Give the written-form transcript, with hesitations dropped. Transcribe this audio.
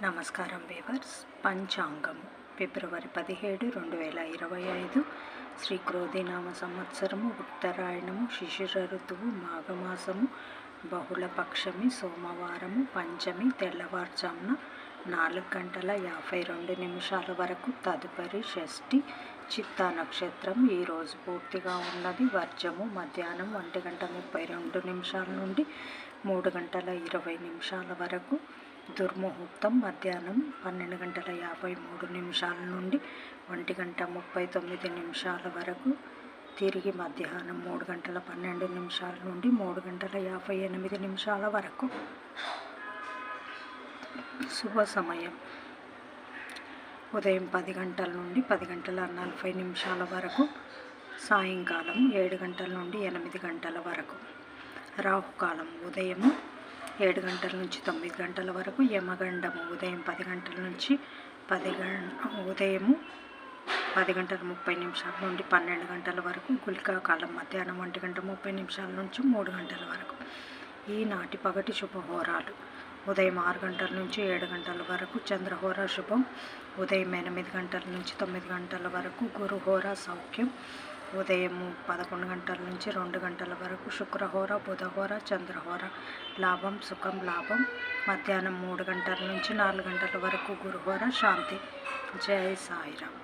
నమస్కారం వీవర్స్. పంచాంగం ఫిబ్రవరి 17, 2025 శ్రీ క్రోధినామ సంవత్సరము, ఉత్తరాయణము, శిశిర ఋతువు, మాఘమాసము, బహుళపక్షమి, సోమవారము, పంచమి, తెల్లవారుజామున 4:52 వరకు. తదుపరి షష్ఠి, చిత్తా నక్షత్రం ఈరోజు పూర్తిగా ఉన్నది. వర్జము మధ్యాహ్నం 1:32 నుండి 3:20 వరకు. దుర్ముహూర్తం మధ్యాహ్నం 12:53 నుండి 1:39 వరకు. తిరిగి మధ్యాహ్నం 3:12 నుండి 3:58 వరకు. శుభ సమయం ఉదయం 10 గంటల నుండి 10:40 వరకు. సాయంకాలం 7 గంటల నుండి 8 గంటల వరకు. రాహుకాలం ఉదయం 7 గంటల నుంచి 9 గంటల వరకు. యమగండము ఉదయం 10 గంటల నుంచి ఉదయం 10:30 నుండి 12 గంటల వరకు. గుళికా కాలం మధ్యాహ్నం 1:30 నుంచి 3 గంటల వరకు. ఈనాటి పగటి శుభహోరాలు ఉదయం 6 గంటల నుంచి 7 గంటల వరకు. చంద్రహోర శుభం ఉదయం 8 గంటల నుంచి 9 గంటల వరకు. గురుహోర సౌఖ్యం ఉదయం 11 గంటల నుంచి 2 గంటల వరకు. శుక్రహోర, బుధహోర, చంద్రహోర లాభం, సుఖం, లాభం మధ్యాహ్నం 3 గంటల నుంచి 4 గంటల వరకు. గురుహోర శాంతి. జై సాయిరామ్.